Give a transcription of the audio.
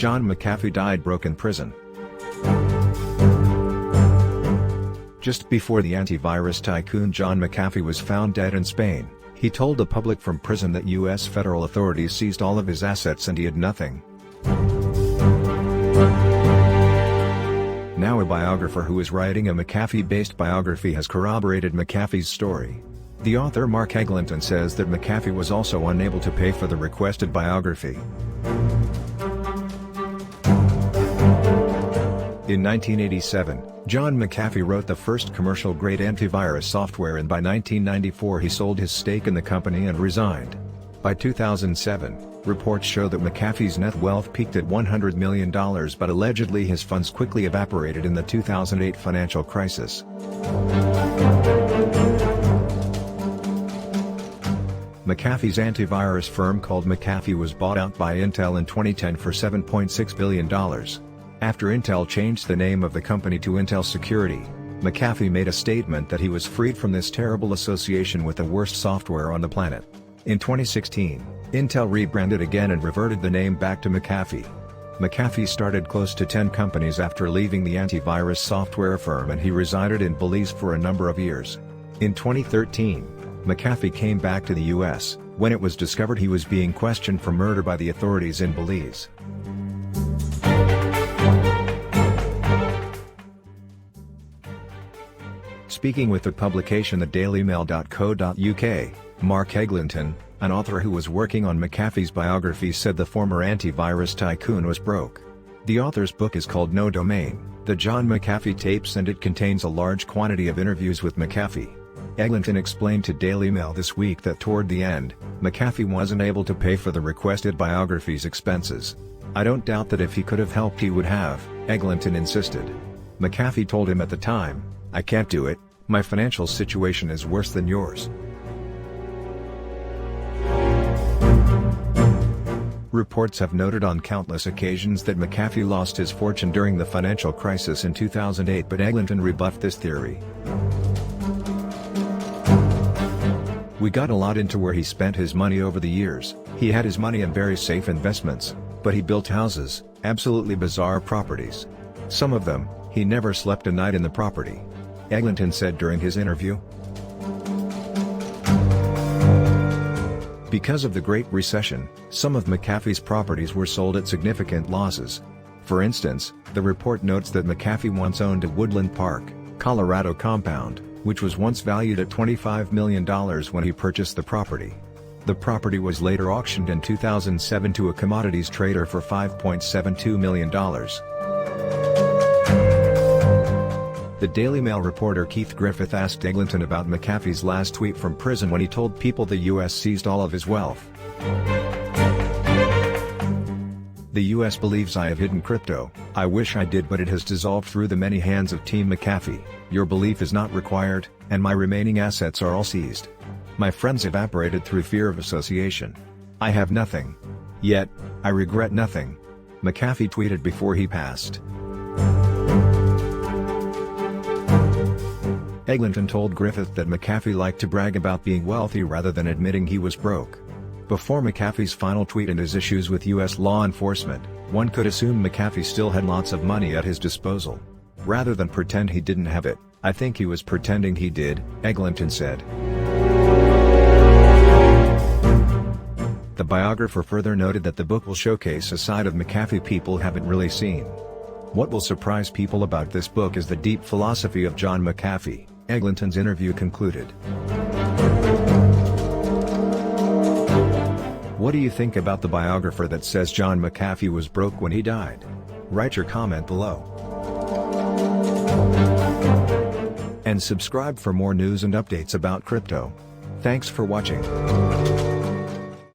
John McAfee died broke in prison. Just before the antivirus tycoon John McAfee was found dead in Spain, he told the public from prison that U.S. federal authorities seized all of his assets and he had nothing. Now a biographer who is writing a McAfee-based biography has corroborated McAfee's story. The author Mark Eglinton says that McAfee was also unable to pay for the requested biography. In 1987, John McAfee wrote the first commercial-grade antivirus software, and by 1994 he sold his stake in the company and resigned. By 2007, reports show that McAfee's net wealth peaked at $100 million, but allegedly his funds quickly evaporated in the 2008 financial crisis. McAfee's antivirus firm called McAfee was bought out by Intel in 2010 for $7.6 billion. After Intel changed the name of the company to Intel Security, McAfee made a statement that he was freed from this terrible association with the worst software on the planet. In 2016, Intel rebranded again and reverted the name back to McAfee. McAfee started close to 10 companies after leaving the antivirus software firm, and he resided in Belize for a number of years. In 2013, McAfee came back to the US, when it was discovered he was being questioned for murder by the authorities in Belize. Speaking with the publication thedailymail.co.uk, Mark Eglinton, an author who was working on McAfee's biography, said the former antivirus tycoon was broke. The author's book is called No Domain, The John McAfee Tapes, and it contains a large quantity of interviews with McAfee. Eglinton explained to Daily Mail this week that toward the end, McAfee wasn't able to pay for the requested biography's expenses. "I don't doubt that if he could have helped he would have," Eglinton insisted. McAfee told him at the time, "I can't do it, my financial situation is worse than yours." Reports have noted on countless occasions that McAfee lost his fortune during the financial crisis in 2008, but Eglinton rebuffed this theory. "We got a lot into where he spent his money over the years. He had his money in very safe investments, but he built houses, absolutely bizarre properties. Some of them, he never slept a night in the property," Eglinton said during his interview. Because of the Great Recession, some of McAfee's properties were sold at significant losses. For instance, the report notes that McAfee once owned a Woodland Park, Colorado compound, which was once valued at $25 million when he purchased the property. The property was later auctioned in 2007 to a commodities trader for $5.72 million. The Daily Mail reporter Keith Griffith asked Eglinton about McAfee's last tweet from prison when he told people the U.S. seized all of his wealth. "The U.S. believes I have hidden crypto. I wish I did, but it has dissolved through the many hands of Team McAfee. Your belief is not required, and my remaining assets are all seized. My friends evaporated through fear of association. I have nothing. Yet, I regret nothing," McAfee tweeted before he passed. Eglinton told Griffith that McAfee liked to brag about being wealthy rather than admitting he was broke. Before McAfee's final tweet and his issues with U.S. law enforcement, one could assume McAfee still had lots of money at his disposal. "Rather than pretend he didn't have it, I think he was pretending he did," Eglinton said. The biographer further noted that the book will showcase a side of McAfee people haven't really seen. "What will surprise people about this book is the deep philosophy of John McAfee," Eglinton's interview concluded. What do you think about the biographer that says John McAfee was broke when he died? Write your comment below. And subscribe for more news and updates about crypto. Thanks for watching.